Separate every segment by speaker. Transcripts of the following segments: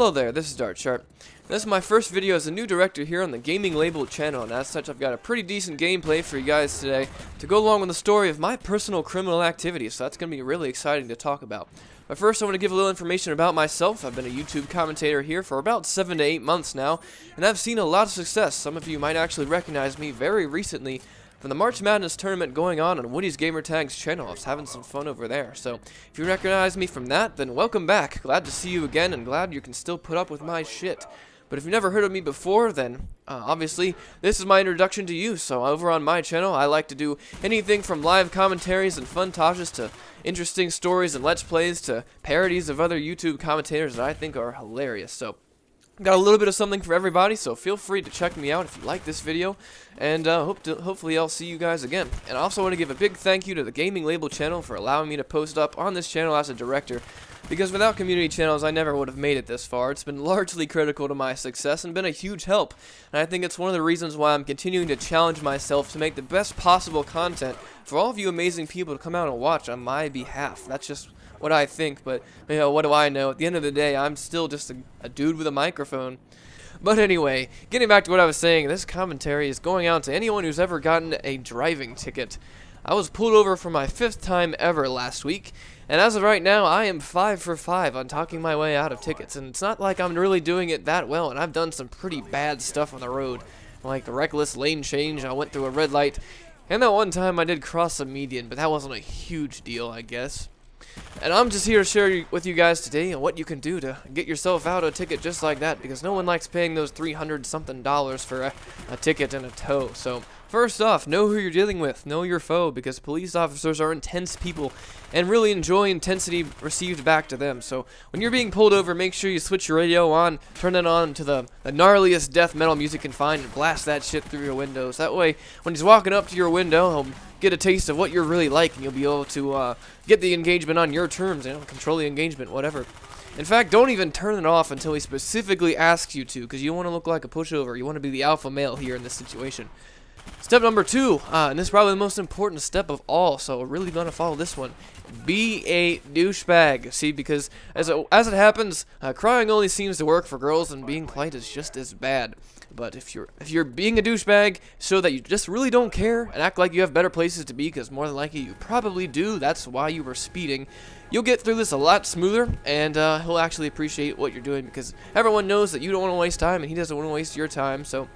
Speaker 1: Hello there, this is Dartshart. This is my first video as a new director here on the GamingLabel channel, and as such I've got a pretty decent gameplay for you guys today to go along with the story of my personal criminal activities, so that's going to be really exciting to talk about. But first I want to give a little information about myself. I've been a YouTube commentator here for about 7 to 8 months now, and I've seen a lot of success. Some of you might actually recognize me very recently from the March Madness tournament going on Woody's Gamertag's channel. I was having some fun over there. So if you recognize me from that, then welcome back. Glad to see you again and glad you can still put up with my shit. But if you've never heard of me before, then obviously this is my introduction to you. So over on my channel, I like to do anything from live commentaries and fun-tages to interesting stories and let's plays to parodies of other YouTube commentators that I think are hilarious. So got a little bit of something for everybody, so feel free to check me out if you like this video, and hopefully I'll see you guys again. And I also want to give a big thank you to the GamingLabel channel for allowing me to post up on this channel as a director, because without community channels I never would have made it this far. It's been largely critical to my success and been a huge help, and I think it's one of the reasons why I'm continuing to challenge myself to make the best possible content for all of you amazing people to come out and watch on my behalf. That's just what I think, but you know, what do I know? At the end of the day, I'm still just a dude with a microphone. But anyway, getting back to what I was saying, this commentary is going out to anyone who's ever gotten a driving ticket. I was pulled over for my 5th time ever last week, and as of right now, I am 5 for 5 on talking my way out of tickets, and it's not like I'm really doing it that well, and I've done some pretty bad stuff on the road, like the reckless lane change. I went through a red light, and that one time I did cross a median, but that wasn't a huge deal, I guess. And I'm just here to share with you guys today what you can do to get yourself out a ticket just like that, because no one likes paying those $300-something for a ticket and a tow. So first off, know who you're dealing with, know your foe, because police officers are intense people and really enjoy intensity received back to them. So when you're being pulled over, make sure you switch your radio on, turn it on to the gnarliest death metal music you can find, and blast that shit through your windows. That way, when he's walking up to your window, he'll get a taste of what you're really like, and you'll be able to get the engagement on your terms, you know, control the engagement, whatever. In fact, don't even turn it off until he specifically asks you to, because you want to look like a pushover. You want to be the alpha male here in this situation. Step number 2, and this is probably the most important step of all, so we're really going to follow this one. Be a douchebag. See, because as it happens, crying only seems to work for girls, and being polite is just as bad. But if you're being a douchebag, show that you just really don't care and act like you have better places to be, because more than likely you probably do. That's why you were speeding. You'll get through this a lot smoother, and he'll actually appreciate what you're doing, because everyone knows that you don't want to waste time and he doesn't want to waste your time. So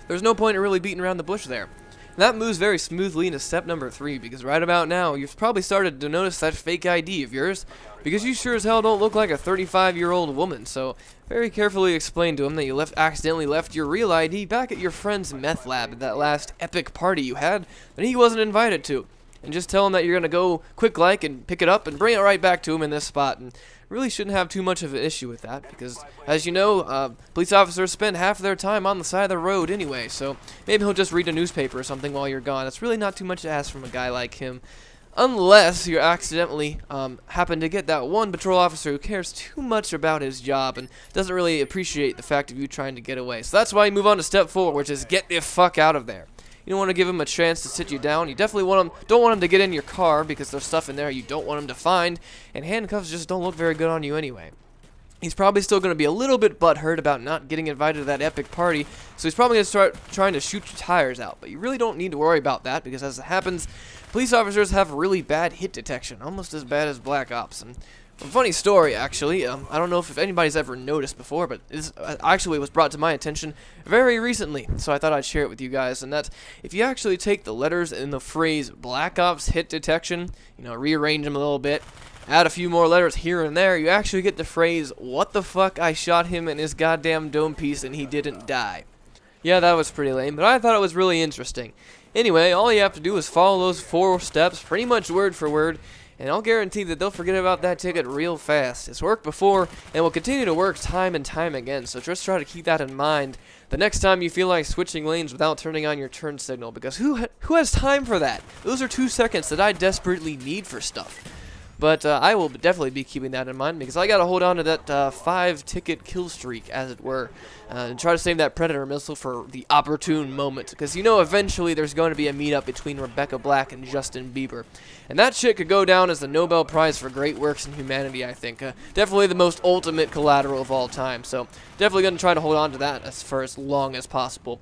Speaker 1: there's no point in really beating around the bush there. And that moves very smoothly into step number 3, because right about now you've probably started to notice that fake ID of yours, because you sure as hell don't look like a 35-year-old woman. So very carefully explain to him that you accidentally left your real ID back at your friend's meth lab at that last epic party you had that he wasn't invited to. And just tell him that you're going to go quick-like and pick it up and bring it right back to him in this spot. And really shouldn't have too much of an issue with that, because as you know, police officers spend half of their time on the side of the road anyway, so maybe he'll just read a newspaper or something while you're gone. It's really not too much to ask from a guy like him, unless you accidentally happen to get that one patrol officer who cares too much about his job and doesn't really appreciate the fact of you trying to get away. So that's why you move on to step 4, which is get the fuck out of there. You don't want to give him a chance to sit you down. You definitely don't want him to get in your car, because there's stuff in there you don't want him to find, and handcuffs just don't look very good on you anyway. He's probably still going to be a little bit butthurt about not getting invited to that epic party, so he's probably going to start trying to shoot your tires out. But you really don't need to worry about that, because as it happens, police officers have really bad hit detection, almost as bad as Black Ops. And a funny story, actually. I don't know if anybody's ever noticed before, but this actually was brought to my attention very recently, so I thought I'd share it with you guys. And that's, if you actually take the letters in the phrase Black Ops hit detection, you know, rearrange them a little bit, add a few more letters here and there, you actually get the phrase, what the fuck, I shot him in his goddamn dome piece and he didn't die. Yeah, that was pretty lame, but I thought it was really interesting. Anyway, all you have to do is follow those 4 steps, pretty much word for word, and I'll guarantee that they'll forget about that ticket real fast. It's worked before, and will continue to work time and time again, so just try to keep that in mind the next time you feel like switching lanes without turning on your turn signal, because who has time for that? Those are 2 seconds that I desperately need for stuff. But I will definitely be keeping that in mind because I got to hold on to that 5-ticket kill streak, as it were, and try to save that Predator missile for the opportune moment. Because, you know, eventually there's going to be a meetup between Rebecca Black and Justin Bieber. And that shit could go down as the Nobel Prize for great works in humanity, I think. Definitely the most ultimate collateral of all time. So definitely going to try to hold on to that for as long as possible.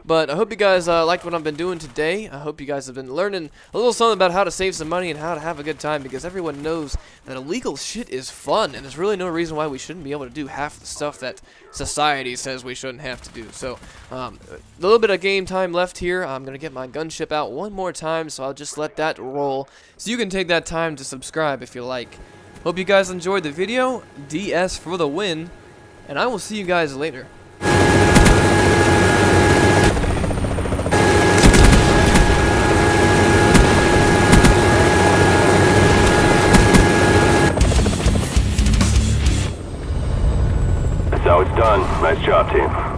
Speaker 1: But I hope you guys liked what I've been doing today. I hope you guys have been learning a little something about how to save some money and how to have a good time, because everyone knows that illegal shit is fun, and there's really no reason why we shouldn't be able to do half the stuff that society says we shouldn't have to do. So, a little bit of game time left here. I'm going to get my gunship out one more time, so I'll just let that roll. So you can take that time to subscribe if you like. Hope you guys enjoyed the video. DS for the win, and I will see you guys later.
Speaker 2: That's how it's done. Nice job, team.